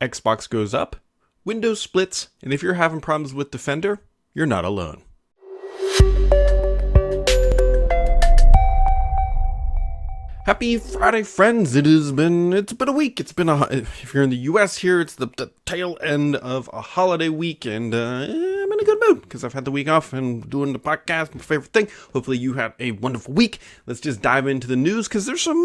Xbox goes up, Windows splits, and if you're having problems with Defender, you're not alone. Happy Friday, friends. It's been a week. If you're in the US here, it's the tail end of a holiday week, and I'm in a good mood because I've had the week off and doing the podcast, my favorite thing. Hopefully you had a wonderful week. Let's just dive into the news because there's some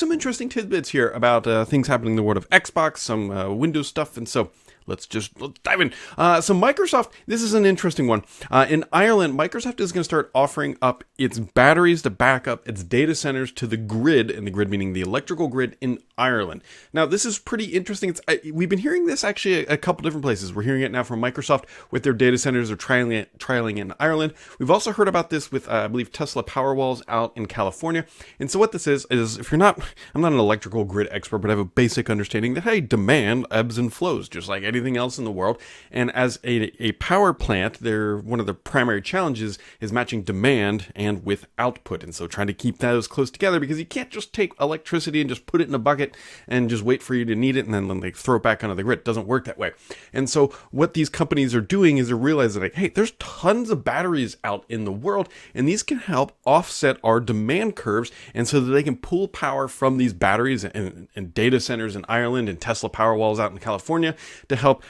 interesting tidbits here about things happening in the world of Xbox, some Windows stuff, and so let's dive in. So Microsoft, this is an interesting one. In Ireland, Microsoft is going to start offering up its batteries to back up its data centers to the grid, and the grid meaning the electrical grid in Ireland. Now, this is pretty interesting. We've been hearing this actually a couple different places. We're hearing it now from Microsoft with their data centers. They're trialing in Ireland. We've also heard about this with, I believe, Tesla Powerwalls out in California. And so what this is if you're not, I'm not an electrical grid expert, but I have a basic understanding that, hey, demand ebbs and flows just like anything else in the world. And as a power plant, one of the primary challenges is matching demand and with output. And so trying to keep those close together, because you can't just take electricity and just put it in a bucket and just wait for you to need it and then they throw it back onto the grid. It doesn't work that way. And so what these companies are doing is they're realizing, like, hey, there's tons of batteries out in the world, and these can help offset our demand curves, and so that they can pull power from these batteries and data centers in Ireland and Tesla Powerwalls out in California to help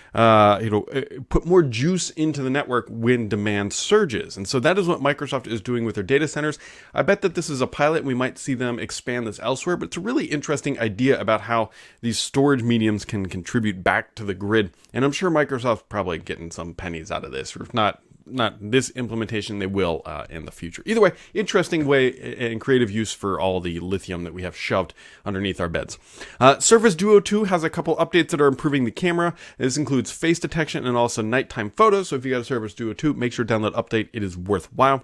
put more juice into the network when demand surges. And so that is what Microsoft is doing with their data centers. I bet that this is a pilot. We might see them expand this elsewhere, but it's a really interesting idea about how these storage mediums can contribute back to the grid. And I'm sure Microsoft's probably getting some pennies out of this, or if not this implementation, they will in the future. Either way, interesting way and creative use for all the lithium that we have shoved underneath our beds. Surface Duo 2 has a couple updates that are improving the camera. This includes face detection and also nighttime photos. So if you got a Surface Duo 2, make sure to download update. It is worthwhile.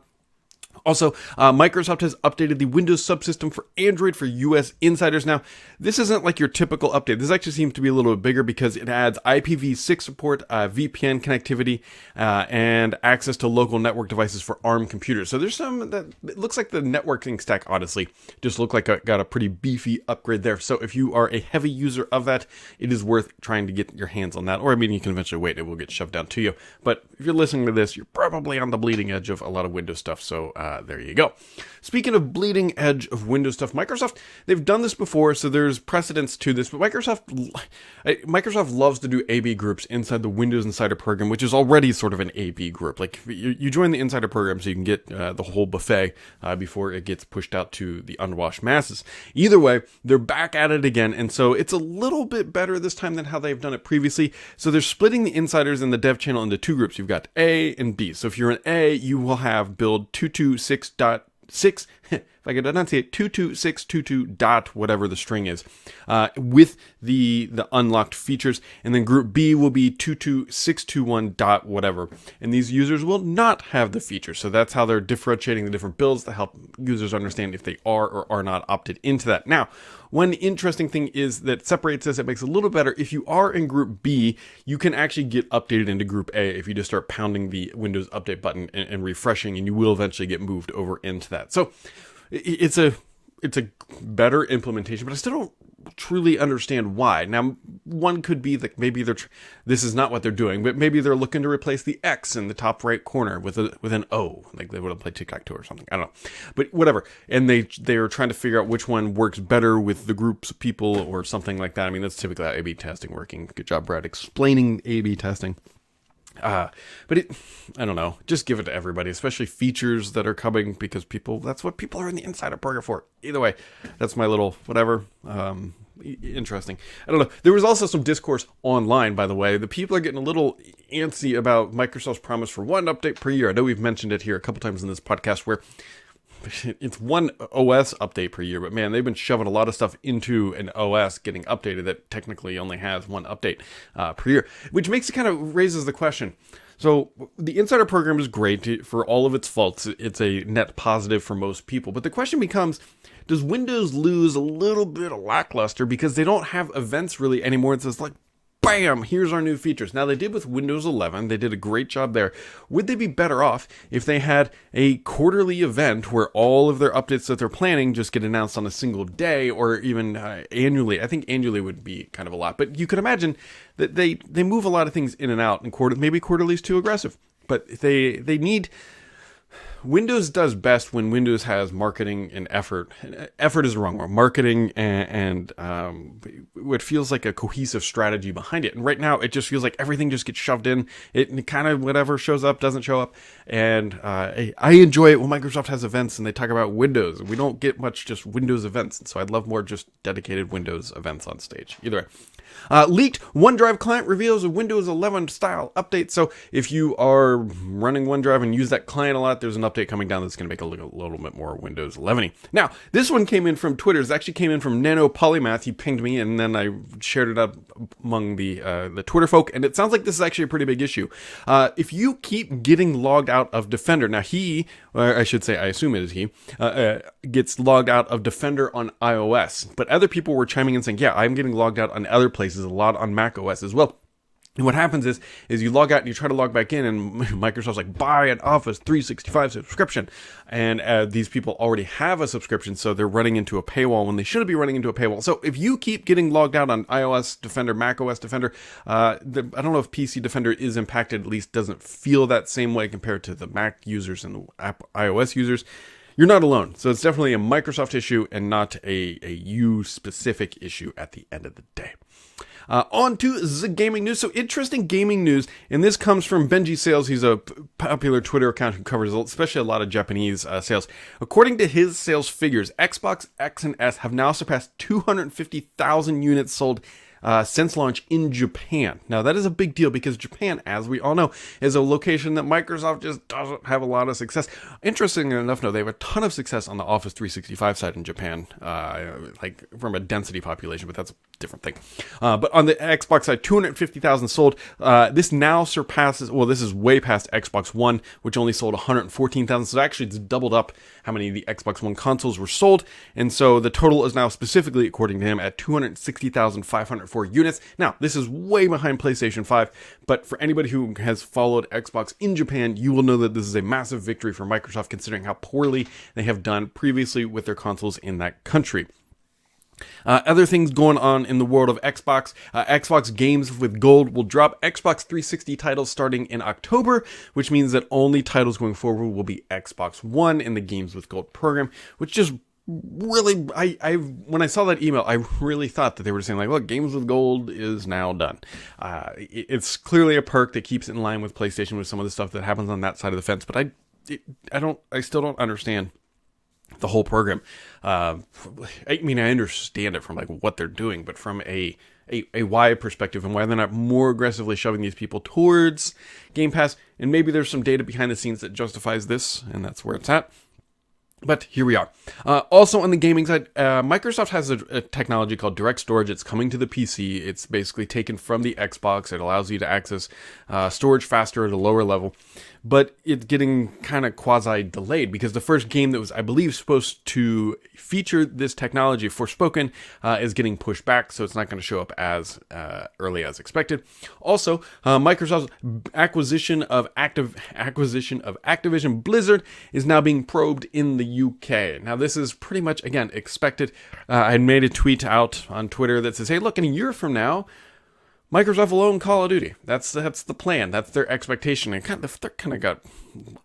Also, Microsoft has updated the Windows subsystem for Android for US insiders. Now, this isn't like your typical update. This actually seems to be a little bit bigger because it adds IPv6 support, VPN connectivity, and access to local network devices for ARM computers. So there's some that it looks like the networking stack, honestly, just look like it got a pretty beefy upgrade there. So if you are a heavy user of that, it is worth trying to get your hands on that. Or, I mean, you can eventually wait. It will get shoved down to you. But if you're listening to this, you're probably on the bleeding edge of a lot of Windows stuff. So there you go. Speaking of bleeding edge of Windows stuff, Microsoft, they've done this before, so there's precedence to this, but Microsoft loves to do AB groups inside the Windows Insider program, which is already sort of an AB group. Like, you join the Insider program so you can get the whole buffet before it gets pushed out to the unwashed masses. Either way, they're back at it again, and so it's a little bit better this time than how they've done it previously. So they're splitting the insiders in the dev channel into two groups. You've got A and B. So if you're an A, you will have build 226.6, if I could enunciate, 22622 dot whatever the string is, with the unlocked features, and then group B will be 22621 dot whatever, and these users will not have the features. So that's how they're differentiating the different builds to help users understand if they are or are not opted into that. Now, one interesting thing is that separates this, it makes it a little better. If you are in group B, you can actually get updated into group A if you just start pounding the Windows update button and refreshing, and you will eventually get moved over into that. So it's a better implementation, but I still don't truly understand why. Now, one could be that maybe this is not what they're doing, but maybe they're looking to replace the X in the top right corner with an O, like they would have played tic-tac-toe or something. I don't know, but whatever. And they are trying to figure out which one works better with the groups of people or something like that. I mean, that's typically how A/B testing working. Good job, Brad, explaining A/B testing. But I don't know, just give it to everybody, especially features that are coming, because that's what people are in the Insider program for. Either way, that's my little whatever. Interesting. I don't know. There was also some discourse online, by the way. The people are getting a little antsy about Microsoft's promise for one update per year. I know we've mentioned it here a couple times in this podcast, where it's one OS update per year, but man, they've been shoving a lot of stuff into an OS getting updated that technically only has one update per year, which makes it kind of raises the question. So the Insider program is great for all of its faults. It's a net positive for most people, but the question becomes, does Windows lose a little bit of lackluster because they don't have events really anymore? It's just like bam, here's our new features. Now, they did with Windows 11. They did a great job there. Would they be better off if they had a quarterly event where all of their updates that they're planning just get announced on a single day, or even annually? I think annually would be kind of a lot. But you could imagine that they move a lot of things in and out, and maybe quarterly is too aggressive. But they need... Windows does best when Windows has marketing and effort. Effort is the wrong word. Marketing and what feels like a cohesive strategy behind it. And right now, it just feels like everything just gets shoved in. It kind of whatever shows up doesn't show up. And I enjoy it when Microsoft has events and they talk about Windows. We don't get much just Windows events. And so I'd love more just dedicated Windows events on stage. Either way. Leaked OneDrive client reveals a Windows 11 style update. So if you are running OneDrive and use that client a lot, there's an update coming down that's going to make it a little bit more Windows 11-y. Now, this one came in from Twitter. It actually came in from Nano Polymath. He pinged me, and then I shared it up among the Twitter folk, and it sounds like this is actually a pretty big issue. If you keep getting logged out of Defender, now or I should say, I assume it is he, gets logged out of Defender on iOS, but other people were chiming in saying, yeah, I'm getting logged out on other places, a lot on Mac OS as well. And what happens is you log out and you try to log back in, and Microsoft's like, buy an Office 365 subscription. And these people already have a subscription, so they're running into a paywall when they shouldn't be running into a paywall. So if you keep getting logged out on iOS Defender, Mac OS Defender, I don't know if PC Defender is impacted, at least doesn't feel that same way compared to the Mac users and the iOS users. You're not alone. So it's definitely a Microsoft issue and not a you-specific issue at the end of the day. On to the gaming news. So interesting gaming news, and this comes from Benji Sales. He's a popular Twitter account who covers especially a lot of Japanese sales. According to his sales figures, Xbox X and S have now surpassed 250,000 units sold since launch in Japan. Now, that is a big deal because Japan, as we all know, is a location that Microsoft just doesn't have a lot of success. Interestingly enough, no, they have a ton of success on the Office 365 side in Japan, like from a density population, but that's a different thing. But on the Xbox side, 250,000 sold. This now surpasses, well, this is way past Xbox One, which only sold 114,000. So actually, it's doubled up how many of the Xbox One consoles were sold. And so the total is now specifically, according to him, at 260,504 units. Now, this is way behind PlayStation 5, but for anybody who has followed Xbox in Japan, you will know that this is a massive victory for Microsoft considering how poorly they have done previously with their consoles in that country. Other things going on in the world of Xbox. Xbox Games with Gold will drop Xbox 360 titles starting in October, which means that only titles going forward will be Xbox One in the Games with Gold program, which just really, when I saw that email, I really thought that they were saying like, look, Games with Gold is now done. It's clearly a perk that keeps it in line with PlayStation with some of the stuff that happens on that side of the fence, but I still don't understand the whole program. I mean, I understand it from like what they're doing, but from a why perspective and why they're not more aggressively shoving these people towards Game Pass, and maybe there's some data behind the scenes that justifies this, and that's where it's at. But here we are. Also on the gaming side, Microsoft has a technology called Direct Storage. It's coming to the PC. It's basically taken from the Xbox. It allows you to access storage faster at a lower level. But it's getting kind of quasi-delayed because the first game that was, I believe, supposed to feature this technology, Forspoken, is getting pushed back, so it's not going to show up as early as expected. Also, Microsoft's acquisition of Activision Blizzard is now being probed in the UK. Now, this is pretty much, again, expected. I made a tweet out on Twitter that says, hey, look, in a year from now, Microsoft will own Call of Duty. That's the plan. That's their expectation. And they kind of got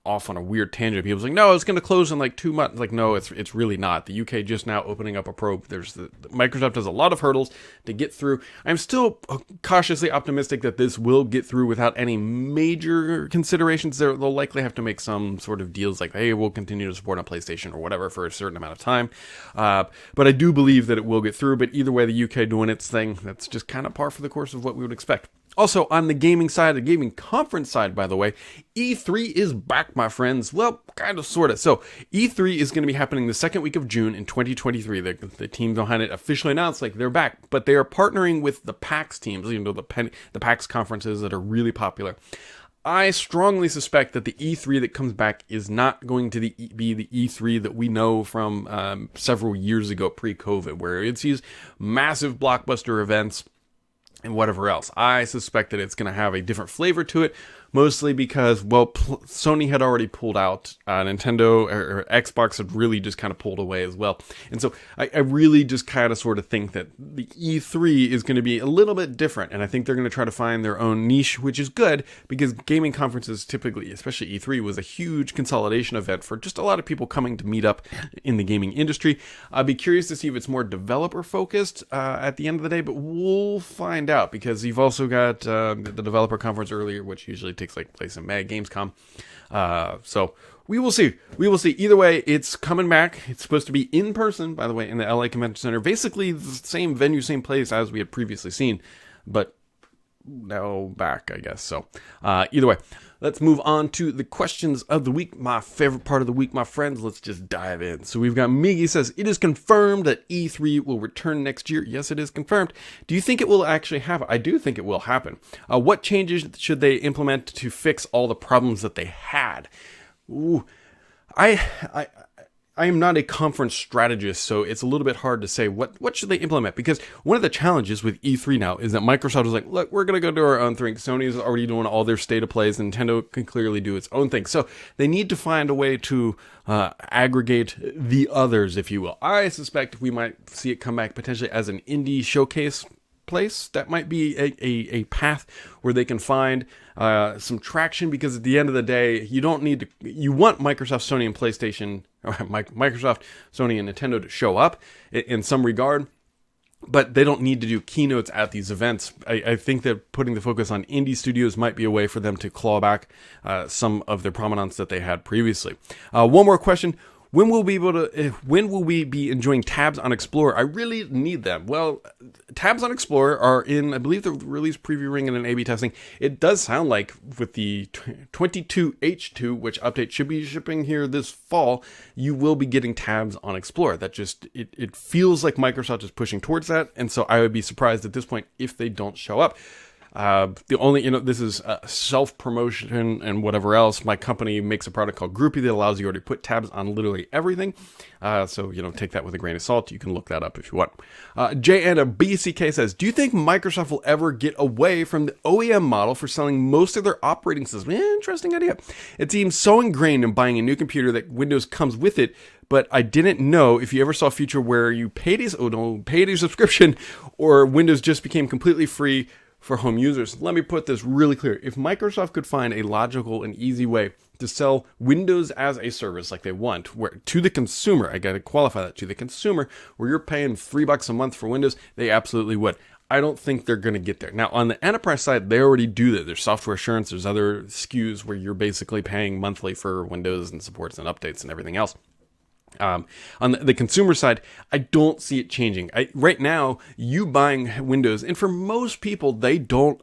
off on a weird tangent. People's like, no, it's going to close in like 2 months. Like, no, it's really not. The UK just now opening up a probe. Microsoft has a lot of hurdles to get through. I'm still cautiously optimistic that this will get through without any major considerations. They'll likely have to make some sort of deals like, hey, we'll continue to support on PlayStation or whatever for a certain amount of time. But I do believe that it will get through. But either way, the UK doing its thing, that's just kind of par for the course of what we would expect. Also, on the gaming side, the gaming conference side, by the way, E3 is back, my friends. Well, kind of, sort of. So, E3 is going to be happening the second week of June in 2023. The team behind it officially announced, like, they're back. But they are partnering with the PAX teams, the PAX conferences that are really popular. I strongly suspect that the E3 that comes back is not going to be the E3 that we know from several years ago, pre-COVID, where it's these massive blockbuster events and whatever else. I suspect that it's going to have a different flavor to it, mostly because, well, Sony had already pulled out. Nintendo or Xbox had really just kind of pulled away as well. And so I really just kind of sort of think that the E3 is going to be a little bit different. And I think they're going to try to find their own niche, which is good because gaming conferences typically, especially E3, was a huge consolidation event for just a lot of people coming to meet up in the gaming industry. I'd be curious to see if it's more developer focused at the end of the day, but we'll find out because you've also got the developer conference earlier, which usually takes place in May, Gamescom. So we will see. We will see. Either way, it's coming back. It's supposed to be in person, by the way, in the LA Convention Center. Basically the same venue, same place as we had previously seen, but now back, I guess. So either way, let's move on to the questions of the week. My favorite part of the week, my friends. Let's just dive in. So we've got Miggy says, it is confirmed that E3 will return next year. Yes, it is confirmed. Do you think it will actually happen? I do think it will happen. What changes should they implement to fix all the problems that they had? Ooh, I am not a conference strategist, so it's a little bit hard to say what should they implement, because one of the challenges with E3 now is that Microsoft is like, look, we're going to go do our own thing. Sony is already doing all their state of plays. Nintendo can clearly do its own thing. So they need to find a way to aggregate the others, if you will. I suspect we might see it come back potentially as an indie showcase place. That might be a path where they can find some traction, because at the end of the day, you want Microsoft, Sony, and PlayStation, or Microsoft, Sony, and Nintendo to show up in some regard, but they don't need to do keynotes at these events. I think that putting the focus on indie studios might be a way for them to claw back some of their prominence that they had previously. One more question. When will we be enjoying tabs on Explorer? I really need them. Well, tabs on Explorer are in, I believe, the release preview ring and an A/B testing. It does sound like with the 22H2, which update should be shipping here this fall, you will be getting tabs on Explorer. That just, it feels like Microsoft is pushing towards that, and so I would be surprised at this point if they don't show up. The only, this is self-promotion and whatever else. My company makes a product called Groupie that allows you to put tabs on literally everything. So, take that with a grain of salt. You can look that up if you want. Jay and a BCK says, do you think Microsoft will ever get away from the OEM model for selling most of their operating systems? Interesting idea. It seems so ingrained in buying a new computer that Windows comes with it, but I didn't know if you ever saw a future where you paid a subscription, or Windows just became completely free for home users. Let me put this really clear. If Microsoft could find a logical and easy way to sell Windows as a service like they want, where to the consumer, I got to qualify that, to the consumer, where you're paying $3 a month for Windows, they absolutely would. I don't think they're going to get there. Now, on the enterprise side, they already do that. There's software assurance, there's other SKUs where you're basically paying monthly for Windows and supports and updates and everything else. On the consumer side, I don't see it changing. Right now, you buying Windows, and for most people, they don't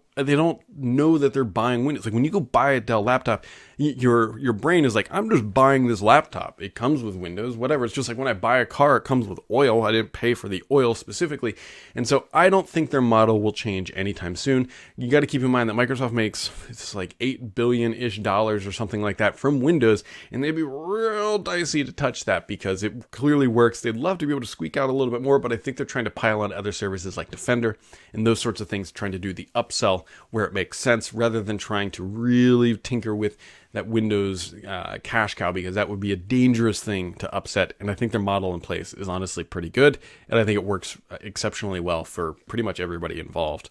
know that they're buying Windows. Like when you go buy a Dell laptop, your brain is like, I'm just buying this laptop. It comes with Windows, whatever. It's just like when I buy a car, it comes with oil. I didn't pay for the oil specifically. And so I don't think their model will change anytime soon. You got to keep in mind that Microsoft makes, it's like $8 billion-ish or something like that from Windows, and they'd be real dicey to touch that because it clearly works. They'd love to be able to squeak out a little bit more, but I think they're trying to pile on other services like Defender and those sorts of things, trying to do the upsell where it makes sense, rather than trying to really tinker with that Windows cash cow, because that would be a dangerous thing to upset. And I think their model in place is honestly pretty good, and I think it works exceptionally well for pretty much everybody involved.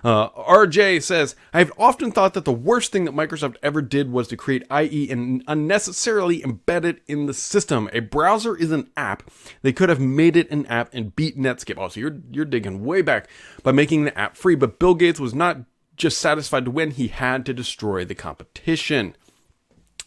RJ says, I've often thought that the worst thing that Microsoft ever did was to create IE and unnecessarily embed it in the system. A browser is an app. They could have made it an app and beat Netscape. Oh, so you're digging way back by making the app free, but Bill Gates was not just satisfied to win. He had to destroy the competition.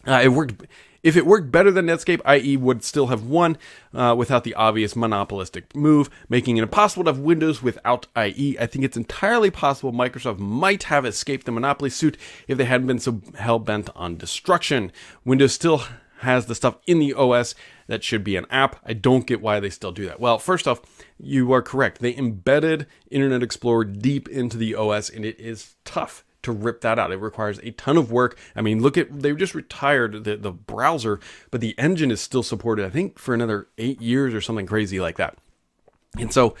If it worked better than Netscape, IE would still have won without the obvious monopolistic move, making it impossible to have Windows without IE. I think it's entirely possible Microsoft might have escaped the monopoly suit if they hadn't been so hell-bent on destruction. Windows still has the stuff in the OS that should be an app. I don't get why they still do that. Well, first off, you are correct. They embedded Internet Explorer deep into the OS, and it is tough to rip that out. It requires a ton of work. I mean, they just retired the browser, but the engine is still supported, I think, for another 8 years or something crazy like that. And so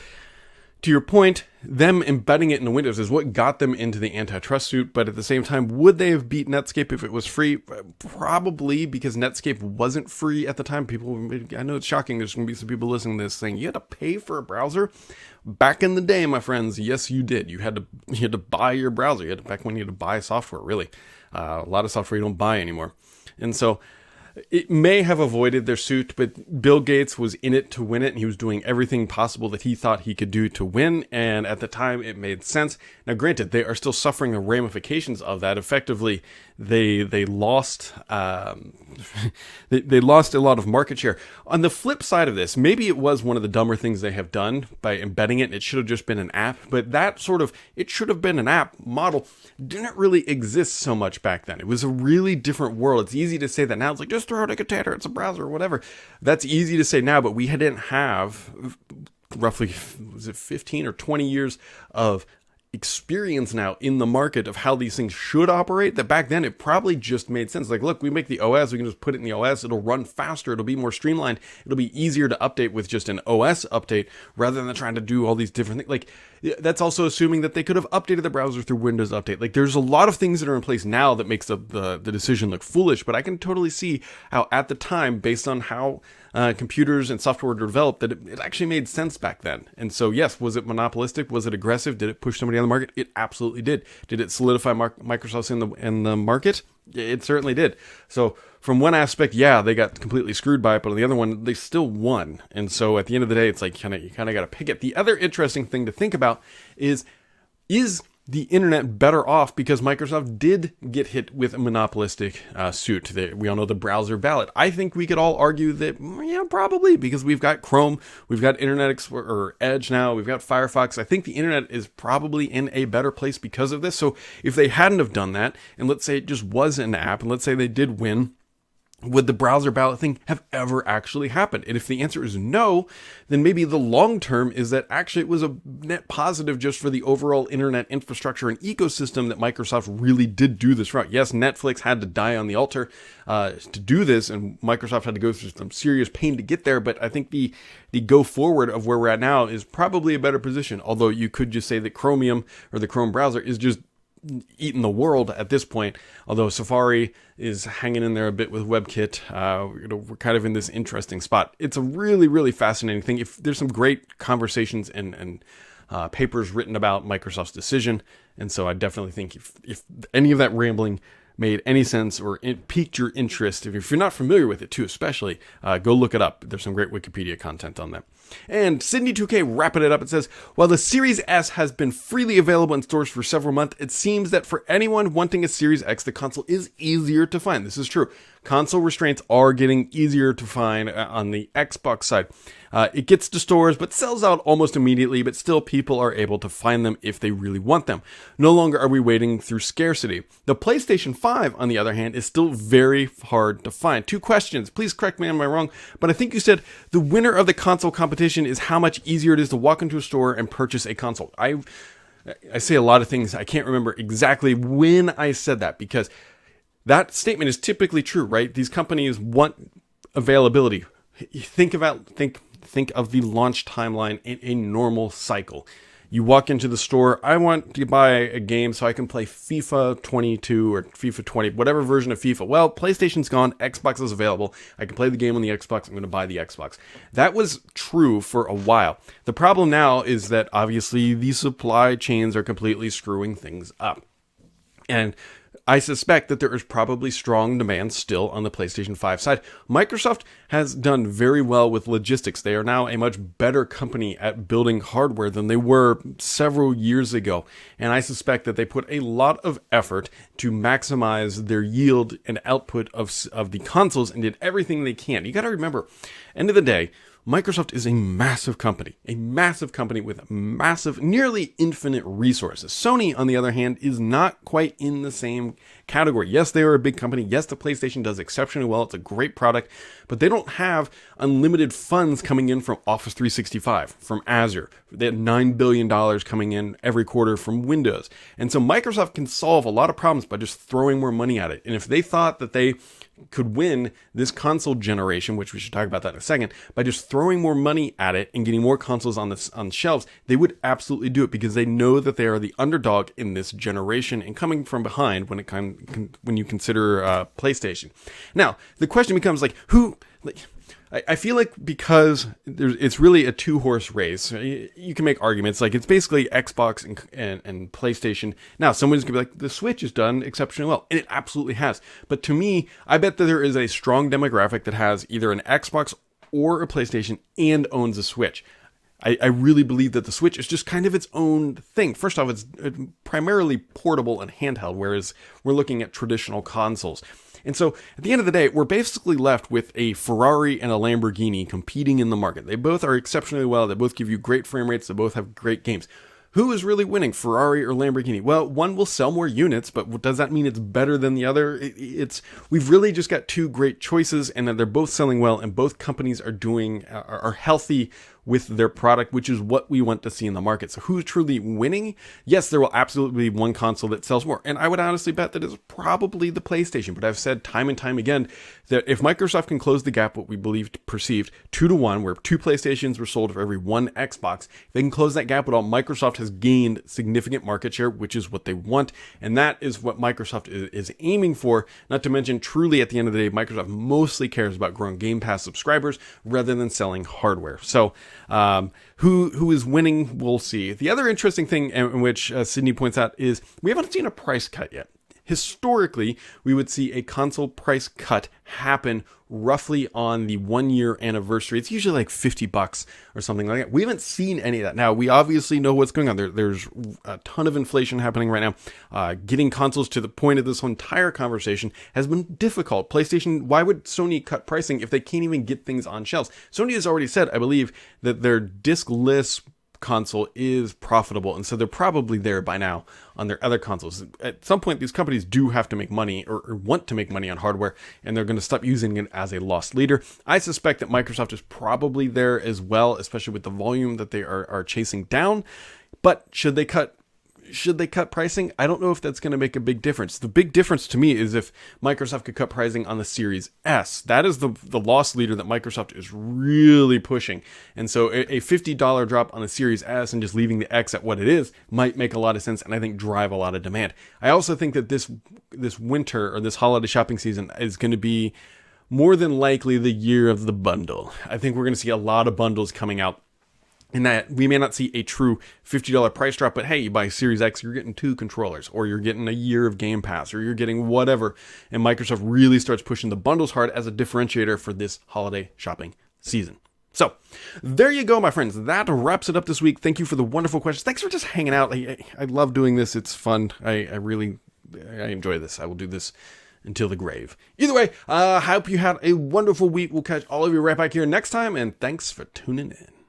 to your point, them embedding it into Windows is what got them into the antitrust suit, but at the same time, would they have beat Netscape if it was free? Probably, because Netscape wasn't free at the time. I know it's shocking, there's going to be some people listening to this saying, you had to pay for a browser? Back in the day, my friends, yes, you did. You had to buy your browser. Back when you had to buy software, really. A lot of software you don't buy anymore. And so it may have avoided their suit, but Bill Gates was in it to win it, and he was doing everything possible that he thought he could do to win, and at the time it made sense. Now granted, they are still suffering the ramifications of that. Effectively, they lost they lost a lot of market share. On the flip side of this, maybe it was one of the dumber things they have done by embedding it, and it should have just been an app, but that sort of, it should have been an app model didn't really exist so much back then. It was a really different world. It's easy to say that now. It's like, just throw out a container, it's a browser or whatever. That's easy to say now, but we didn't have roughly, was it 15 or 20 years of experience now in the market of how these things should operate, that back then it probably just made sense. Like, look, we make the OS, we can just put it in the OS, it'll run faster, it'll be more streamlined, it'll be easier to update with just an OS update rather than trying to do all these different things. Like, that's also assuming that they could have updated the browser through Windows Update. Like, there's a lot of things that are in place now that makes the decision look foolish, but I can totally see how at the time, based on how computers and software were developed, that it actually made sense back then. And so, yes, was it monopolistic? Was it aggressive? Did it push somebody on the market? It absolutely did. Did it solidify Microsoft's in the market? It certainly did. So from one aspect, yeah, they got completely screwed by it, but on the other one, they still won. And so at the end of the day, it's like you kind of got to pick it. The other interesting thing to think about is the internet better off because Microsoft did get hit with a monopolistic suit? We all know the browser ballot. I think we could all argue that, yeah, probably, because we've got Chrome, we've got Internet Explorer, or Edge now, we've got Firefox. I think the internet is probably in a better place because of this. So if they hadn't have done that, and let's say it just was an app, and let's say they did win, would the browser ballot thing have ever actually happened? And if the answer is no, then maybe the long term is that actually it was a net positive just for the overall internet infrastructure and ecosystem that Microsoft really did do this route. Yes, Netflix had to die on the altar to do this, and Microsoft had to go through some serious pain to get there, but I think the go forward of where we're at now is probably a better position, although you could just say that Chromium or the Chrome browser is just eaten the world at this point, although Safari is hanging in there a bit with WebKit. We're kind of in this interesting spot. It's a really, really fascinating thing. If there's some great conversations and papers written about Microsoft's decision, and so I definitely think if any of that rambling made any sense or it piqued your interest, if you're not familiar with it too, especially, go look it up. There's some great Wikipedia content on that. And Sydney2K wrapping it up, it says, while the Series S has been freely available in stores for several months, it seems that for anyone wanting a Series X, the console is easier to find. This is true. Console restraints are getting easier to find on the Xbox side. It gets to stores, but sells out almost immediately, but still people are able to find them if they really want them. No longer are we waiting through scarcity. The PlayStation 5, on the other hand, is still very hard to find. 2 questions. Please correct me if I'm wrong, but I think you said the winner of the console competition is how much easier it is to walk into a store and purchase a console. I say a lot of things. I can't remember exactly when I said that, because that statement is typically true, right? These companies want availability. Think of the launch timeline in a normal cycle. You walk into the store, I want to buy a game so I can play FIFA 22 or FIFA 20, whatever version of FIFA. Well, PlayStation's gone, Xbox is available. I can play the game on the Xbox, I'm going to buy the Xbox. That was true for a while. The problem now is that obviously the supply chains are completely screwing things up. And I suspect that there is probably strong demand still on the PlayStation 5 side. Microsoft has done very well with logistics. They are now a much better company at building hardware than they were several years ago. And I suspect that they put a lot of effort to maximize their yield and output of the consoles and did everything they can. You got to remember, end of the day, Microsoft is a massive company with massive, nearly infinite resources. Sony, on the other hand, is not quite in the same category. Yes, they are a big company. Yes, the PlayStation does exceptionally well. It's a great product, but they don't have unlimited funds coming in from Office 365, from Azure. They have $9 billion coming in every quarter from Windows. And so Microsoft can solve a lot of problems by just throwing more money at it. And if they thought that they could win this console generation, which we should talk about that in a second, by just throwing more money at it and getting more consoles on shelves, they would absolutely do it, because they know that they are the underdog in this generation and coming from behind when you consider PlayStation. Now, the question becomes I feel like because it's really a two-horse race, you can make arguments like it's basically Xbox and PlayStation. Now, someone's going to be like, the Switch has done exceptionally well, and it absolutely has. But to me, I bet that there is a strong demographic that has either an Xbox or a PlayStation and owns a Switch. I really believe that the Switch is just kind of its own thing. First off, it's primarily portable and handheld, whereas we're looking at traditional consoles. And so at the end of the day, we're basically left with a Ferrari and a Lamborghini competing in the market. They both are exceptionally well. They both give you great frame rates. They both have great games. Who is really winning, Ferrari or Lamborghini? Well, one will sell more units, but does that mean it's better than the other? We've really just got two great choices, and that they're both selling well, and both companies are healthy with their product, which is what we want to see in the market. So who's truly winning? Yes, there will absolutely be one console that sells more. And I would honestly bet that it's probably the PlayStation. But I've said time and time again that if Microsoft can close the gap, what we perceived 2-to-1, where 2 PlayStations were sold for every 1 Xbox, if they can close that gap at all, Microsoft has gained significant market share, which is what they want. And that is what Microsoft is aiming for. Not to mention, truly at the end of the day, Microsoft mostly cares about growing Game Pass subscribers rather than selling hardware. So who is winning, we'll see. The other interesting thing in which Sydney points out is we haven't seen a price cut yet. Historically, we would see a console price cut happen roughly on the 1-year anniversary. It's usually like $50 or something like that. We haven't seen any of that. Now, we obviously know what's going on. There's a ton of inflation happening right now. Getting consoles to the point of this entire conversation has been difficult. PlayStation, why would Sony cut pricing if they can't even get things on shelves? Sony has already said, I believe, that their disc-less console is profitable, and so they're probably there by now on their other consoles. At some point, these companies do have to make money or want to make money on hardware, and they're going to stop using it as a loss leader. I suspect that Microsoft is probably there as well, especially with the volume that they are chasing down. But should they cut pricing? I don't know if that's going to make a big difference. The big difference to me is if Microsoft could cut pricing on the Series S. That is the loss leader that Microsoft is really pushing. And so a $50 drop on the Series S and just leaving the X at what it is might make a lot of sense, and I think drive a lot of demand. I also think that this winter or this holiday shopping season is going to be more than likely the year of the bundle. I think we're going to see a lot of bundles coming out. In that we may not see a true $50 price drop, but hey, you buy Series X, you're getting 2 controllers, or you're getting a year of Game Pass, or you're getting whatever. And Microsoft really starts pushing the bundles hard as a differentiator for this holiday shopping season. So there you go, my friends. That wraps it up this week. Thank you for the wonderful questions. Thanks for just hanging out. I love doing this. It's fun. I enjoy this. I will do this until the grave. Either way, I hope you had a wonderful week. We'll catch all of you right back here next time, and thanks for tuning in.